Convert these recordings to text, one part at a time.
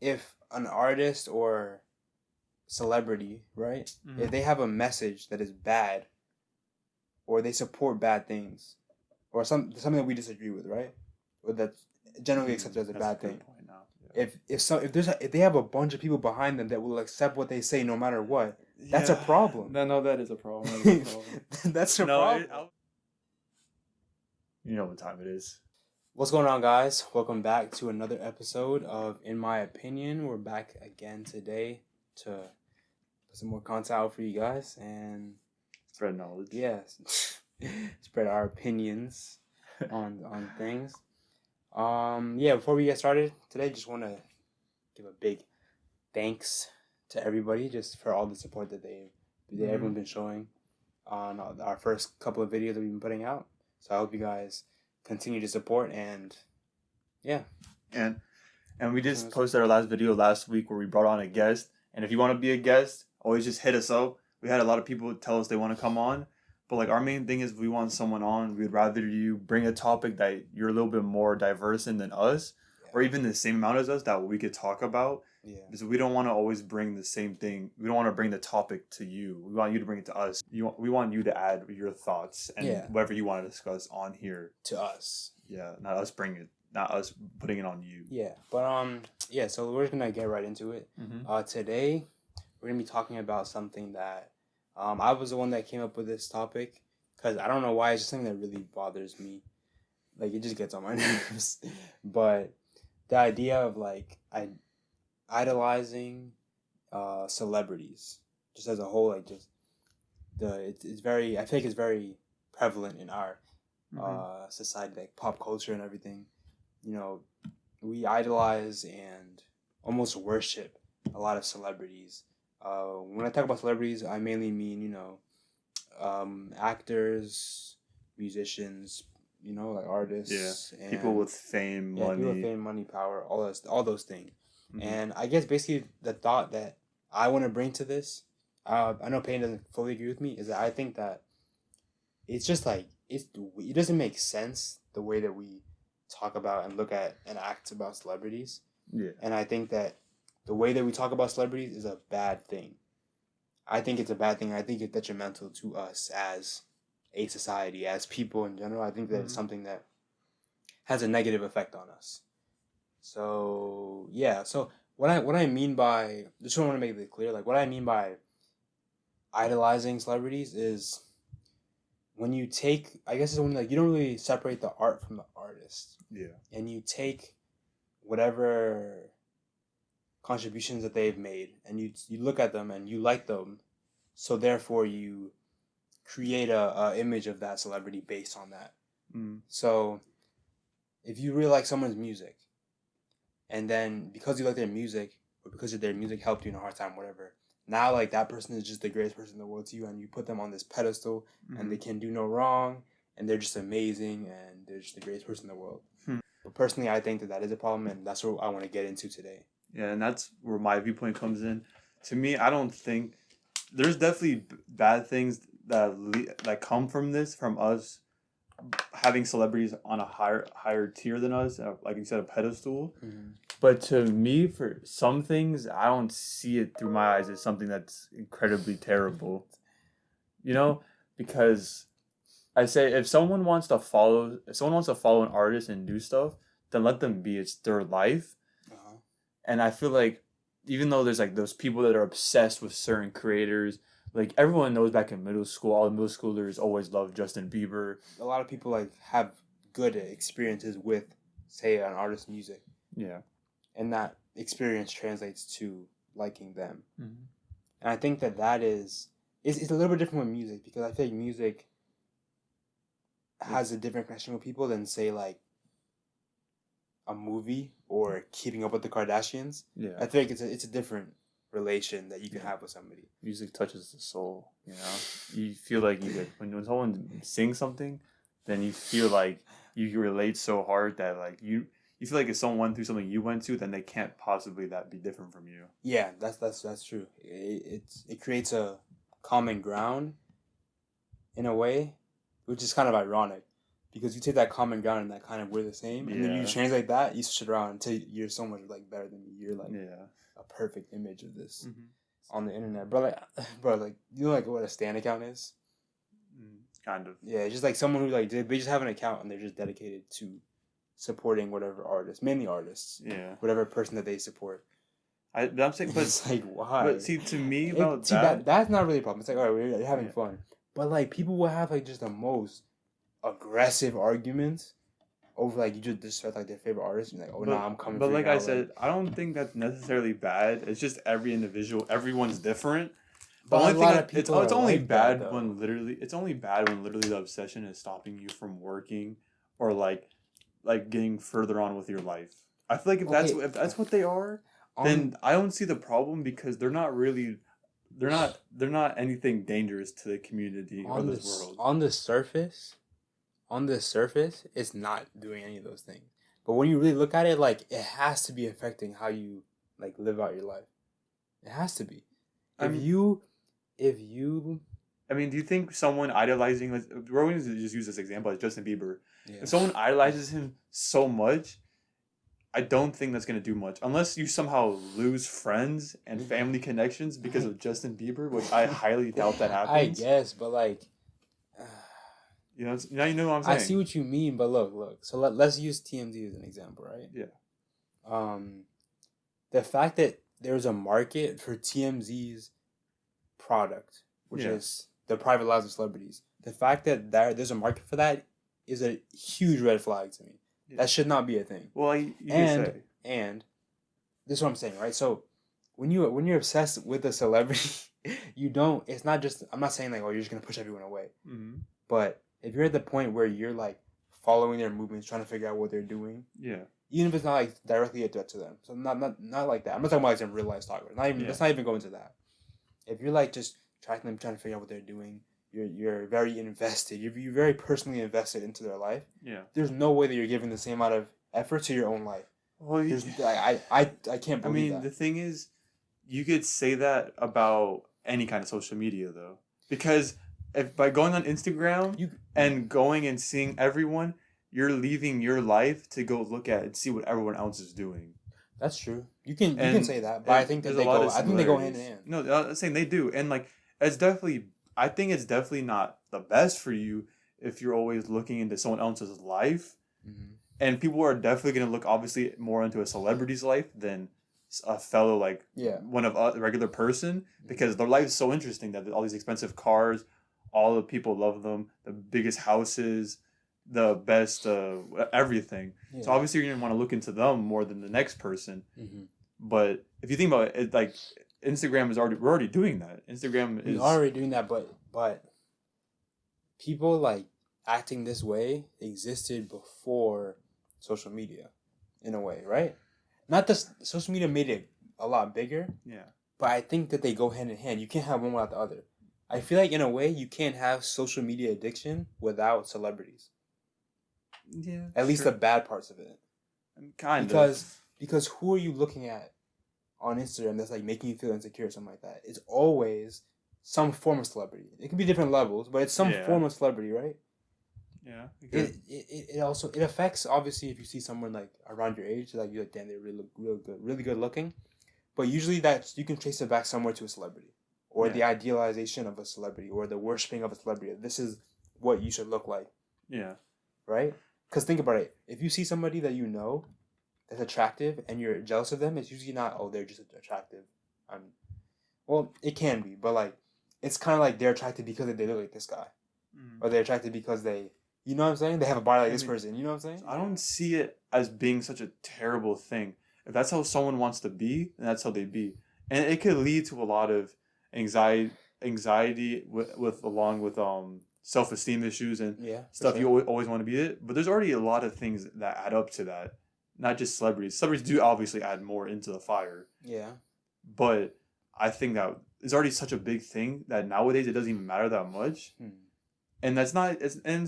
if an artist or celebrity, right, if they have a message that is bad, or they support bad things, or something that we disagree with, right, or that's generally accepted as a bad thing. Yeah. If they have a bunch of people behind them that will accept what they say no matter what, that's a problem. No, that is a problem. That's a problem. You know what time it is. What's going on, guys? Welcome back to another episode of In My Opinion. We're back again today to put some more content out for you guys and spread knowledge. Yes, spread our opinions on things. Before we get started today, just want to give a big thanks to everybody just for all the support that everyone's been showing on our first couple of videos that we've been putting out. So I hope you guys continue to support and we just posted our last video last week where we brought on a guest. And if you want to be a guest, always just hit us up. We had a lot of people tell us they want to come on, but like our main thing is we want someone on. We'd rather you bring a topic that you're a little bit more diverse in than us, or even the same amount as us that we could talk about. Yeah. Because we don't want to always bring the same thing. We don't want to bring the topic to you. We want you to bring it to us. We want you to add your thoughts and whatever you want to discuss on here to us. Yeah, not us putting it on you. Yeah, but so we're gonna get right into it. Today we're gonna be talking about something that I was the one that came up with this topic because I don't know why, it's just something that really bothers me. Like, it just gets on my nerves. But the idea of like idolizing celebrities just as a whole, like just it's very, I think it's very prevalent in our society, like pop culture and everything. You know, we idolize and almost worship a lot of celebrities. When I talk about celebrities, I mainly mean, actors, musicians, like artists. Yeah, people with fame, money. People with fame, money, power, all those things. And I guess basically the thought that I want to bring to this, I know Peyton doesn't fully agree with me, is that I think that it's just like, it doesn't make sense the way that we talk about and look at and act about celebrities. Yeah. And I think that the way that we talk about celebrities is a bad thing. I think it's a bad thing. I think it's detrimental to us as a society, as people in general. I think that it's something that has a negative effect on us. So, yeah. So, what I mean by, just want to make it clear, like what I mean by idolizing celebrities is when you take, I guess it's when like you don't really separate the art from the artist. Yeah. And you take whatever contributions that they've made and you look at them and you like them, so therefore you create a image of that celebrity based on that. So if you really like someone's music, and then because you like their music, or because their music helped you in a hard time, whatever, now like that person is just the greatest person in the world to you, and you put them on this pedestal, and they can do no wrong, and they're just amazing, and they're just the greatest person in the world. But personally, I think that is a problem, and that's what I want to get into today. Yeah, and that's where my viewpoint comes in. To me, I don't think there's definitely bad things that come from this, from us having celebrities on a higher tier than us, like you said, a pedestal. But to me, for some things, I don't see it through my eyes as something that's incredibly terrible. Because I say if someone wants to follow an artist and do stuff, then let them be. It's their life. And I feel like even though there's like those people that are obsessed with certain creators, like everyone knows back in middle school, all the middle schoolers always loved Justin Bieber. A lot of people like have good experiences with, say, an artist's music. Yeah. And that experience translates to liking them. And I think that is it's a little bit different with music, because I feel like music has a different connection with people than, say, like a movie or Keeping Up with the Kardashians. Yeah. I think it's a different relation that you can have with somebody. Music touches the soul, You feel like when someone sings something, then you feel like you relate so hard that like you feel like if someone went through something you went through, then they can't possibly that be different from you. Yeah, that's true. It creates a common ground in a way, which is kind of ironic, because you take that common ground and that kind of we're the same, and then you translate that, you switch it around until you're so much like better than me. You're like a perfect image of this on the internet, bro. Like, bro, like you know like what a stan account is? Kind of. Yeah, it's just like someone who like they just have an account and they're just dedicated to supporting whatever artist, mainly artists. Yeah. Whatever person that they support. I'm saying, but it's like why? But see, to me, that's not really a problem. It's like, all right, we're having fun, but like people will have like just the most aggressive arguments over like you just disrespect like their favorite artist. And you're like, oh, I'm coming. But for like you now, I said, I don't think that's necessarily bad. It's just everyone's different. The only thing it's only bad when literally the obsession is stopping you from working or like getting further on with your life. I feel like if that's what they are, then I don't see the problem because they're not anything dangerous to the community or this world. On the surface, it's not doing any of those things. But when you really look at it, like it has to be affecting how you like live out your life. It has to be. I mean, do you think someone idolizing, we're going to just use this example as Justin Bieber. Yeah. If someone idolizes him so much, I don't think that's going to do much. Unless you somehow lose friends and family connections because of Justin Bieber, which I highly doubt that happens. I guess, but like... now you know what I'm saying. I see what you mean, but look. So let's use TMZ as an example, right? Yeah. The fact that there's a market for TMZ's product, which is the private lives of celebrities. The fact that there's a market for that is a huge red flag to me. Yeah. That should not be a thing. Well, you can say. And this is what I'm saying, right? So when you're obsessed with a celebrity, you don't. It's not just. I'm not saying like, oh, you're just gonna push everyone away. Mm-hmm. But if you're at the point where you're like following their movements, trying to figure out what they're doing, even if it's not like directly a threat to them, so not like that. I'm not talking about like some real life stalkers. Let's not even go into that. If you're like just trying to figure out what they're doing, you're very invested. You're very personally invested into their life. Yeah. There's no way that you're giving the same amount of effort to your own life. Well, I can't believe that. I mean, the thing is, you could say that about any kind of social media though, because if by going on Instagram and going and seeing everyone, you're leaving your life to go look at and see what everyone else is doing. That's true. You can say that, but I think that they go hand in hand. No, I'm saying they do, and like I think it's definitely not the best for you if you're always looking into someone else's life, and people are definitely going to look obviously more into a celebrity's life than a fellow one of a regular person because their life is so interesting that all these expensive cars, all the people love them, the biggest houses, the best everything. Yeah. So obviously you're gonna want to look into them more than the next person. But if you think about it, like Instagram we're already doing that. We're already doing that, but people like acting this way existed before social media, in a way, right? Not that social media made it a lot bigger. Yeah. But I think that they go hand in hand. You can't have one without the other. I feel like in a way you can't have social media addiction without celebrities. Yeah. At least the bad parts of it. Because who are you looking at on Instagram that's like making you feel insecure or something like that? It's always some form of celebrity. It can be different levels, but it's some form of celebrity, right? Yeah. It also affects obviously if you see someone like around your age, like you're like, damn, they really good looking. But usually you can trace it back somewhere to a celebrity. Or the idealization of a celebrity, or the worshipping of a celebrity. This is what you should look like. Yeah. Right? Because think about it. If you see somebody that you know that's attractive and you're jealous of them, it's usually not, oh, they're just attractive. Well, it can be, but like, it's kind of like they're attracted because they look like this guy. Or they're attracted because they, you know what I'm saying? They have a body like this person. You know what I'm saying? I don't see it as being such a terrible thing. If that's how someone wants to be, then that's how they be. And it could lead to a lot of anxiety along with self-esteem issues and stuff. Sure. You always want to be it, but there's already a lot of things that add up to that. Not just celebrities. Celebrities do obviously add more into the fire. Yeah. But I think that it's already such a big thing that nowadays it doesn't even matter that much. And it's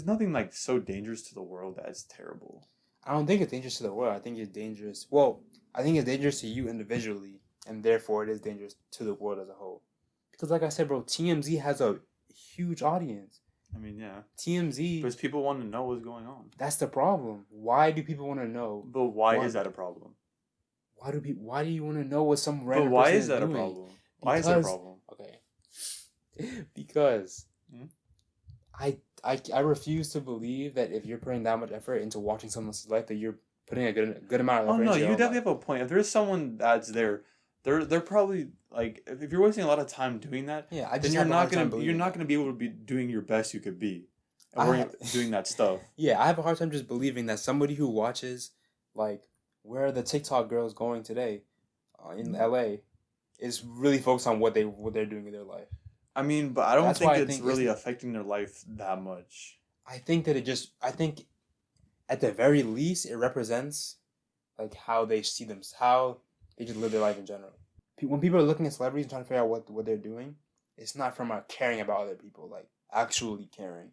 nothing like so dangerous to the world that it's terrible. I don't think it's dangerous to the world. I think it's dangerous. Well, I think it's dangerous to you individually, and therefore it is dangerous to the world as a whole. Because like I said, bro, TMZ has a huge audience. I mean, yeah. TMZ. Because people want to know what's going on. That's the problem. Why do people want to know? But why is that a problem? Why do you want to know what some random But why person is that doing? a problem? Why is that a problem? Okay. Because I refuse to believe that if you're putting that much effort into watching someone's life, that you're putting a good amount of effort. Oh no, into you your own definitely life. have a point. If there's someone that's there, they're probably like if you're wasting a lot of time doing that, Yeah, I just then you're have a not hard time gonna believing that. be able to be doing your best you could be, and doing that stuff. Yeah, I have a hard time just believing that somebody who watches, like, where are the TikTok girls going today, in LA, is really focused on what they're doing in their life. I mean, but I don't That's think why I it's think really affecting their life that much. I think that I think at the very least it represents like how they see them, how they just live their life in general. When people are looking at celebrities and trying to figure out what they're doing, it's not from a caring about other people, like actually caring.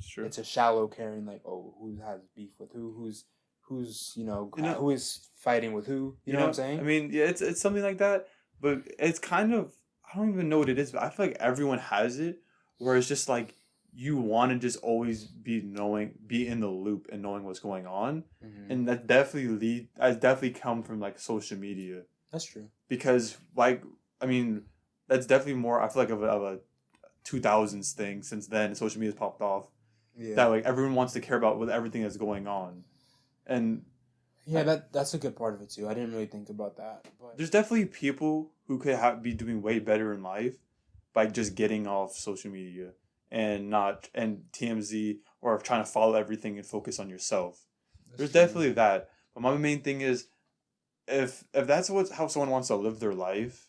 Sure. It's a shallow caring, like, oh, who has beef with who's who is fighting with who. You know what I'm saying? I mean, yeah, it's something like that, but it's kind of I don't even know what it is, but I feel like everyone has it, where it's just like you want to just always be in the loop and knowing what's going on, and that definitely come from like social media. That's true. Because like I mean, that's definitely more. I feel like of a 2000s thing since then. Social media's popped off. Yeah. That like everyone wants to care about with everything that's going on, and yeah, that's a good part of it too. I didn't really think about that. But there's definitely people who could be doing way better in life by just getting off social media and TMZ or trying to follow everything and focus on yourself. There's definitely that. But my main thing is if that's how someone wants to live their life,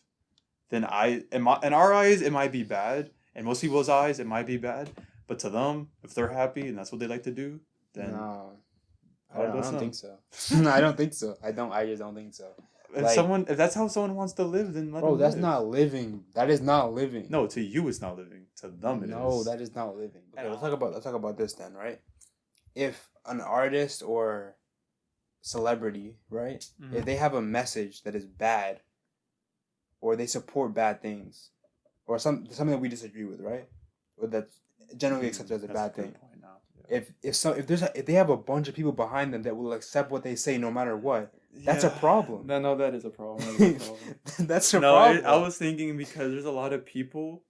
then in our eyes it might be bad. In most people's eyes it might be bad. But to them, if they're happy and that's what they like to do, then no. I don't think so. I just don't think so. If that's how someone wants to live, then let them that's live. not living. That is not living. No, to you it's not living. To them it is. No, that is not living. Okay, let's talk about this then, right? If an artist or celebrity, right? If they have a message that is bad, or they support bad things, or something that we disagree with, right? Or that's generally accepted as a bad thing. Yeah. If they have a bunch of people behind them that will accept what they say no matter what, that's a problem. No, that is a problem. That's a problem. I was thinking because there's a lot of people.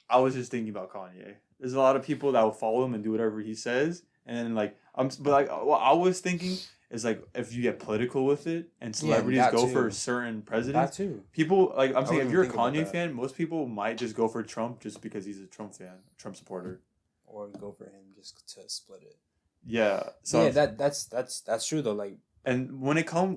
I was just thinking about Kanye. There's a lot of people that will follow him and do whatever he says, and what I was thinking is like if you get political with it and celebrities go for certain presidents, that too. People like I'm saying if you're a Kanye fan, most people might just go for Trump just because he's a Trump fan, Trump supporter, or go for him just to split it. Yeah. So yeah, that's true though. Like, and when it comes,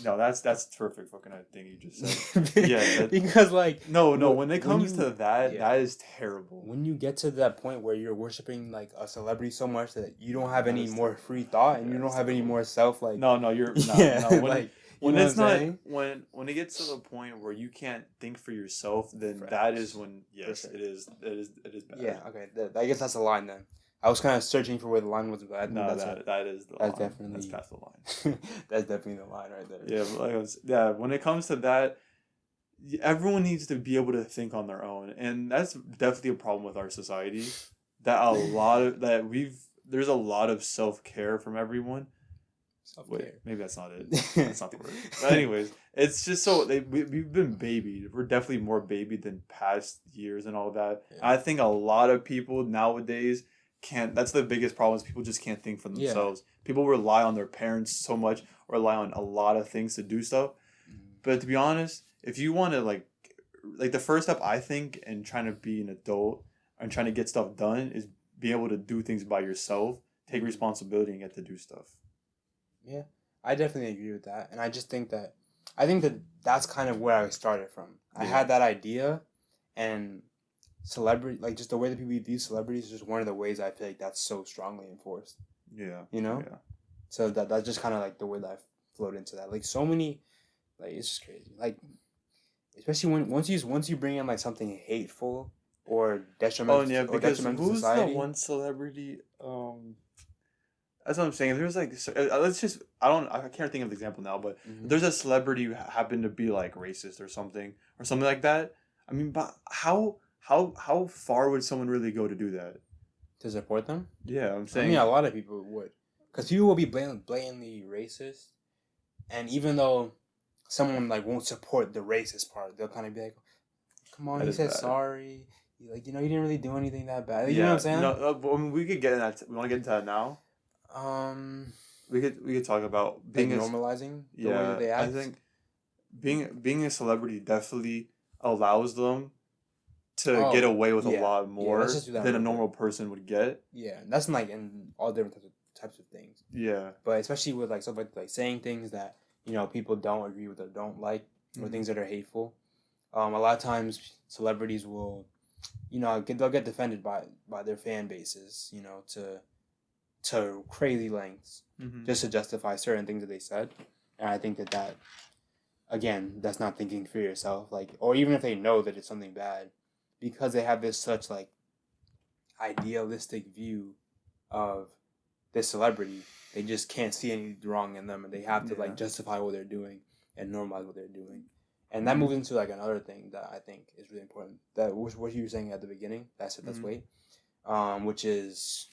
that's perfect fucking thing you just said. Yeah, because like no, when it comes to that, that is terrible. When you get to that point where you're worshiping like a celebrity so much that you don't have any more free thought and you don't have any more self like. When it's not when it gets to the point where you can't think for yourself, then that is when it is bad. Yeah. Okay. I guess that's a line then. I was kind of searching for where the line was, but I think that is the line. That's past the line. That's definitely the line right there. Yeah, when it comes to that, everyone needs to be able to think on their own, and that's definitely a problem with our society. There's a lot of self-care from everyone. Wait, maybe that's not it. That's not the word. But anyways, it's just so we've been babied. We're definitely more babied than past years and all that. Yeah. I think a lot of people nowadays that's the biggest problem is people just can't think for themselves. Yeah. People rely on their parents so much or rely on a lot of things to do stuff. But to be honest, if you want to like the first step I think in trying to be an adult and trying to get stuff done is be able to do things by yourself, take responsibility and get to do stuff. Yeah, I definitely agree with that. And I think that that's kind of where I started from. I had that idea and celebrity, like just the way that people view celebrities is just one of the ways I feel like that's so strongly enforced. Yeah. You know? Yeah. So that's just kind of like the way that I flowed into that. Like so many, like it's just crazy. Like, especially once you bring in like something hateful or detrimental. Oh yeah, because who's the one celebrity? That's what I'm saying. There's like I can't think of the example now, but there's a celebrity who happened to be like racist or something like that. I mean, but how how far would someone really go to do that? To support them? Yeah, I'm I saying. mean, a lot of people would, because people will be blatantly racist, and even though someone like won't support the racist part, they'll kind of be like, "Come on, That he is said bad. sorry. Like, you know, he didn't really do anything that bad." You Yeah, know what I'm saying? no, I mean, we could get in that. We want to get into that now. Um, We could talk about like being normalizing the way that they I act. think being a celebrity definitely allows them to get away with a lot yeah. Let's more just do that than a real quick. normal person would get. Yeah, that's like in all different types of things. Yeah. But especially with like stuff like saying things that, you know, people don't agree with or don't like, or things that are hateful. A lot of times celebrities will, you know, they'll get defended by their fan bases, you know, to crazy lengths just to justify certain things that they said. And I think that again, that's not thinking for yourself, like, or even if they know that it's something bad, because they have this such like idealistic view of this celebrity, they just can't see any wrong in them, and they have to like justify what they're doing and normalize what they're doing. And that moves into like another thing that I think is really important. That what you were saying at the beginning. That's weight, which is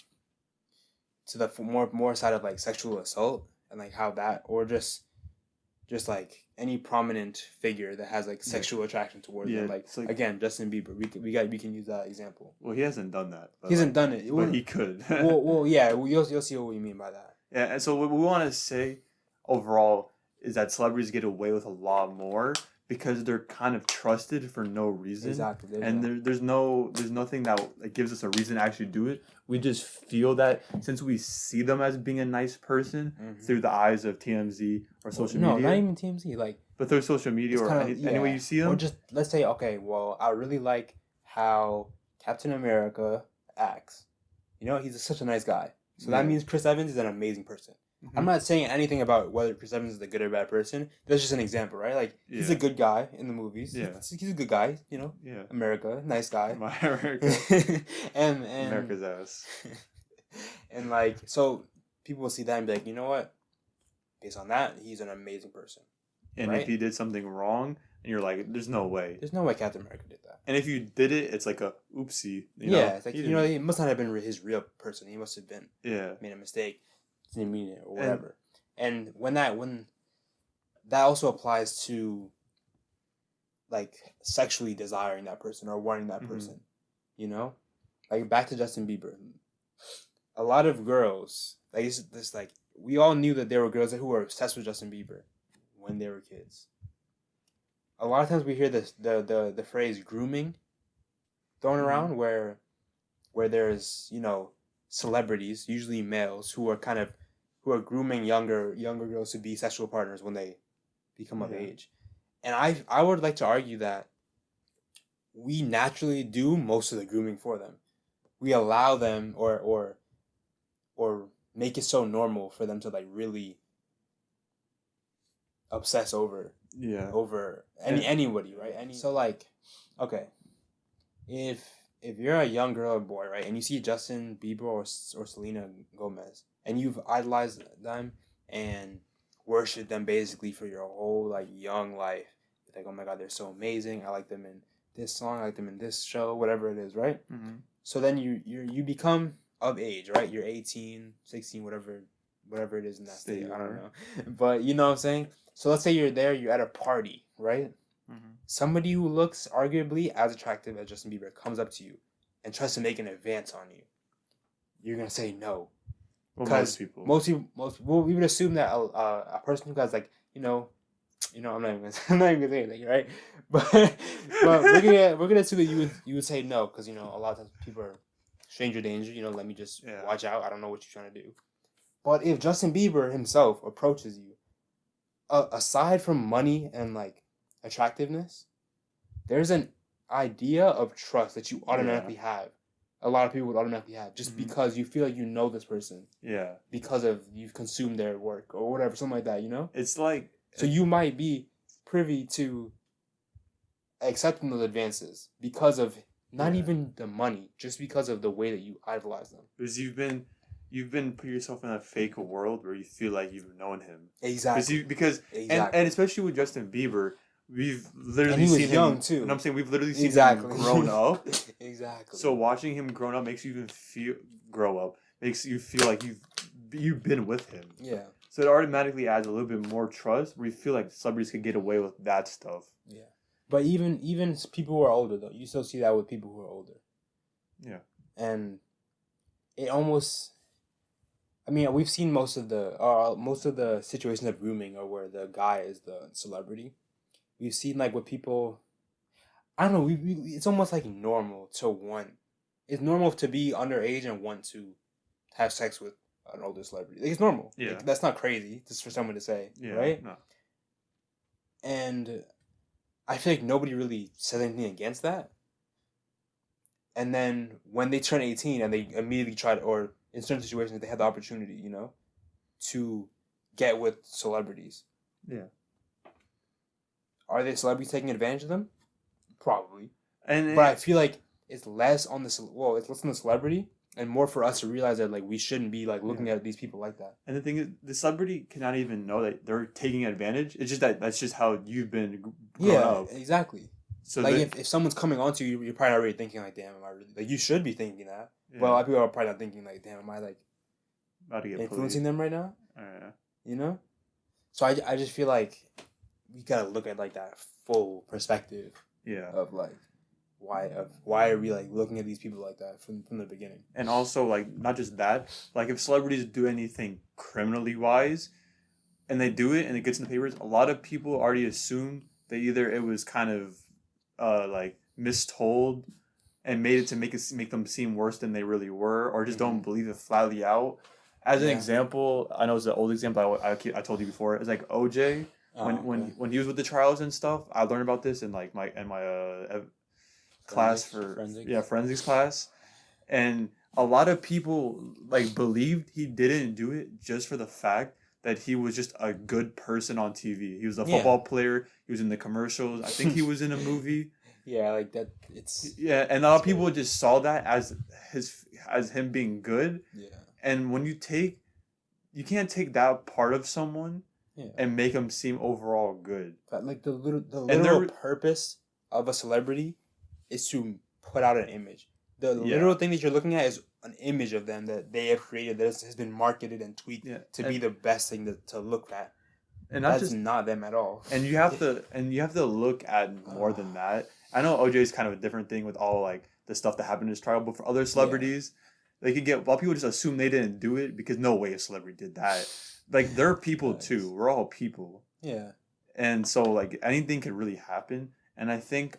to the more side of like sexual assault and like how that, or just like any prominent figure that has like sexual attraction towards them. Like again, Justin Bieber. We can use that example. Well, he hasn't done that. He hasn't done it, but he could. well, yeah. You'll see what we mean by that. Yeah, and so what we want to say overall is that celebrities get away with a lot more because they're kind of trusted for no reason. Exactly. There's nothing that gives us a reason to actually do it. We just feel that since we see them as being a nice person through the eyes of TMZ or social media. No, not even TMZ. Like, but through social media or any way you see them. Or just let's say, okay, well, I really like how Captain America acts. You know, he's such a nice guy. So that means Chris Evans is an amazing person. I'm not saying anything about whether Chris Evans is a good or bad person. That's just an example, right? Like, he's a good guy in the movies. Yeah. He's a good guy, you know? Yeah. America, nice guy. My America. and America's ass. And, like, so people will see that and be like, you know what? Based on that, he's an amazing person. And if he did something wrong, and you're like, there's no way. There's no way Captain America did that. And if you did it, it's like a oopsie. It's like, he must not have been his real person. He must have been made a mistake. Didn't mean it or whatever. And when that also applies to like sexually desiring that person or wanting that person, you know, like back to Justin Bieber. A lot of girls, like this like we all knew that there were girls who were obsessed with Justin Bieber when they were kids. A lot of times we hear this the phrase grooming thrown around where there's, you know, celebrities, usually males, who are grooming younger girls to be sexual partners when they become of age. And I would like to argue that we naturally do most of the grooming for them. We allow them or make it so normal for them to like really obsess over anybody, right? So like, okay, if you're a young girl or boy, right, and you see Justin Bieber or Selena Gomez, and you've idolized them and worshipped them basically for your whole like young life, you're like, oh my god, they're so amazing. I like them in this song. I like them in this show. Whatever it is, right? So then you become of age, right? You're 18, 16, whatever it is in that state. I don't know, but you know what I'm saying. So let's say you're at a party, right? Somebody who looks arguably as attractive as Justin Bieber comes up to you and tries to make an advance on you. You're gonna say no. Well, most people, we would assume that a person who has like, you know, I'm not even gonna say anything, right? But we're gonna assume that you would say no, because, you know, a lot of times people are stranger danger. You know, let me just watch out. I don't know what you're trying to do. But if Justin Bieber himself approaches you, aside from money and like attractiveness, there's an idea of trust that you automatically have. A lot of people would automatically have just because you feel like you know this person. Yeah. Because of you've consumed their work or whatever, something like that, you know? It's like, so you might be privy to accepting those advances because of not even the money, just because of the way that you idolize them. Because you've been put yourself in a fake world where you feel like you've known him. Exactly. And especially with Justin Bieber, we've literally and he was seen young him, too. and I'm saying we've literally seen Exactly. him grown up. Exactly. So watching him grown up makes you even feel grow up. Makes you feel like you've been with him. Yeah. So it automatically adds a little bit more trust where you feel like celebrities could get away with that stuff. Yeah. But even people who are older though, you still see that with people who are older. Yeah. And it almost, I mean, we've seen most of the situations of grooming or where the guy is the celebrity. We've seen like with people, I don't know, it's almost like normal to want. It's normal to be underage and want to have sex with an older celebrity. Like, it's normal. Yeah. Like, that's not crazy just for someone to say, Yeah. right? No. And I feel like nobody really says anything against that. And then when they turn 18 and they immediately try to, or in certain situations they have the opportunity, you know, to get with celebrities. Yeah. Are the celebrities taking advantage of them? Probably. But I feel like it's less on it's less on the celebrity and more for us to realize that like we shouldn't be like looking at these people like that. And the thing is, the celebrity cannot even know that they're taking advantage. It's just that's just how you've been grown up. Exactly. So like if someone's coming onto you, you're probably already thinking like, damn, am I really like you should be thinking that. Yeah. But a lot of people are probably not thinking like, damn, am I like about to get influencing them right now? Yeah. You know? So I just feel like we gotta look at like that full perspective. Yeah. Of like why are we like looking at these people like that from the beginning? And also like not just that, like if celebrities do anything criminally wise and they do it and it gets in the papers, a lot of people already assume that either it was kind of like mistold and made it to make them seem worse than they really were, or just don't believe it flatly out. As an example, I know it's an old example I told you before. It's like OJ when he was with the trials and stuff. I learned about this in like my class for forensics class, and a lot of people like believed he didn't do it just for the fact that he was just a good person on TV. He was a football player. He was in the commercials. I think he was in a movie. Yeah, like that. And a lot of people just saw that as him being good. Yeah. And when you can't take that part of someone and make them seem overall good. But like the literal purpose of a celebrity is to put out an image. The literal thing that you're looking at is an image of them that they have created that has been marketed and tweaked to be the best thing to look at. And that's not them at all. And you have to look at more than that. I know OJ is kind of a different thing with all like the stuff that happened in his trial, but for other celebrities, they could get a lot of people just assume they didn't do it because no way a celebrity did that. Like they're people too. We're all people. Yeah. And so like anything could really happen. And I think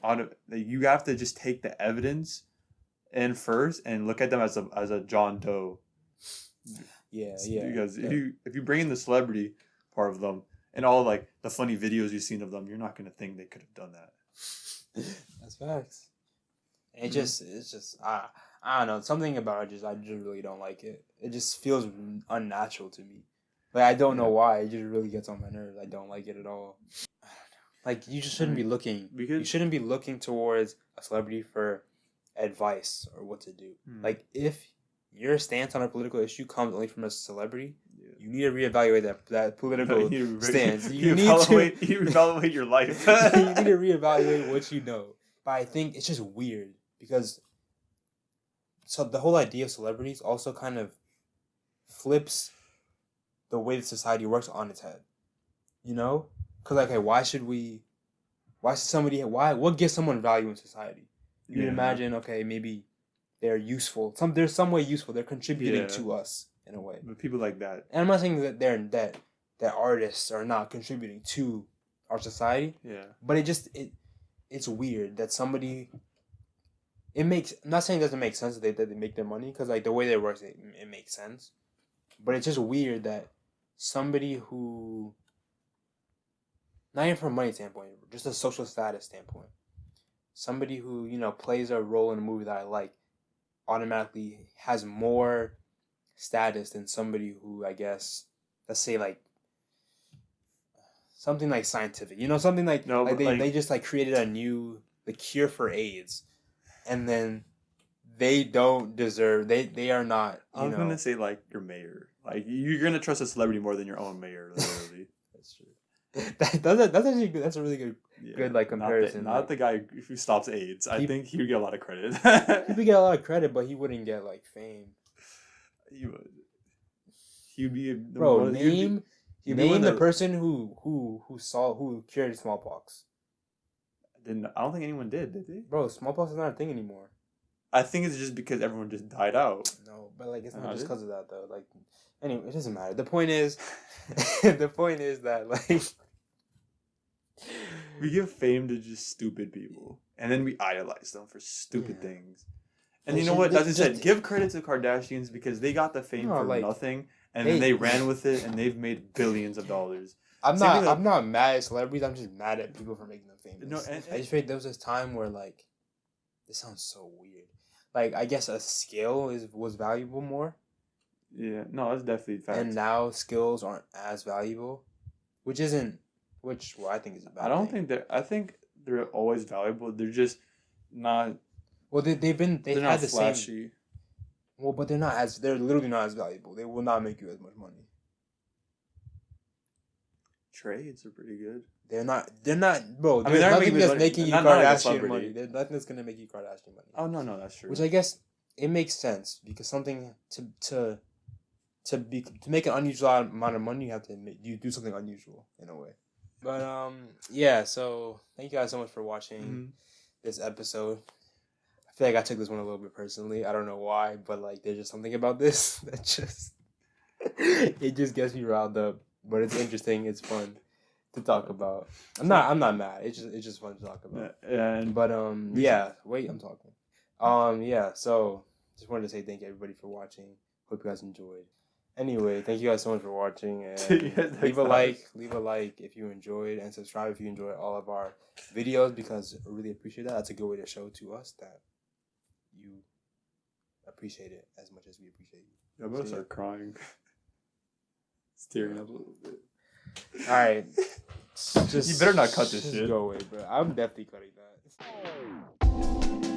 you have to just take the evidence in first and look at them as a John Doe. Yeah. Because if you bring in the celebrity part of them and all like the funny videos you've seen of them, you're not gonna think they could have done that. That's facts. And it's just I don't know, something about it I just really don't like it. It just feels unnatural to me. Like I don't know why. It just really gets on my nerves. I don't like it at all. Like you just shouldn't be looking. You shouldn't be looking towards a celebrity for advice or what to do. Like if your stance on a political issue comes only from a celebrity, you need to reevaluate that political stance. You need to reevaluate your life. You need to reevaluate what you know. But I think it's just weird because so the whole idea of celebrities also kind of flips the way that society works on its head. You know? Because like, what gives someone value in society? You'd imagine, okay, maybe they're useful. There's some way useful. They're contributing to us in a way. But people like that. And I'm not saying that that artists are not contributing to our society. Yeah. But it's weird that somebody. I'm not saying it doesn't make sense that they make their money because like the way they work, it makes sense. But it's just weird that somebody who, not even from a money standpoint, just a social status standpoint, somebody who, plays a role in a movie that I like automatically has more status than somebody who, I guess, let's say like something like scientific, something like, they just like created the cure for AIDS, and then they don't deserve, they are not, I was going to say like your mayor. Like you're going to trust a celebrity more than your own mayor, literally. That's true. That's actually good. That's a really good like comparison. Not the guy who stops AIDS. I think he would get a lot of credit. He would get a lot of credit, but he wouldn't get like fame. He would. He'd be name the person who cured smallpox. I don't think anyone did they? Bro, smallpox is not a thing anymore. I think it's just because everyone just died out. No, but like it's not just because of that though. Like, anyway, it doesn't matter. The point is, that like we give fame to just stupid people, and then we idolize them for stupid things. And you know what? As I said, give credit to the Kardashians because they got the fame for nothing, and then they ran with it, and they've made billions of dollars. I'm not mad at celebrities. I'm just mad at people for making them famous. No, I just feel like there was this time where like, this sounds so weird. Like, I guess a skill was valuable more. Yeah, no, that's definitely fact. And now skills aren't as valuable, I think is a bad thing. I think they're always valuable. They're just not. Well, they've had the flashy. Same. Well, but they're literally not as valuable. They will not make you as much money. Trades are pretty good. They're not, bro. There's nothing that's making you Kardashian money. There's nothing that's gonna make you Kardashian money. Oh no, that's true. Which I guess it makes sense because something to make an unusual amount of money, you have to do something unusual in a way. But yeah. So thank you guys so much for watching this episode. I feel like I took this one a little bit personally. I don't know why, but like there's just something about this that just it just gets me riled up. But it's interesting. It's fun to talk about. I'm not mad. It's just fun to talk about. Yeah. Wait, I'm talking. Yeah. So just wanted to say thank you everybody for watching. Hope you guys enjoyed. Anyway, thank you guys so much for watching. And leave a like if you enjoyed, and subscribe if you enjoyed all of our videos because I really appreciate that. That's a good way to show to us that you appreciate it as much as we appreciate you. I'm gonna start crying. Tearing up a little bit. All right. You better not cut this shit. Go away, bro. I'm definitely cutting that.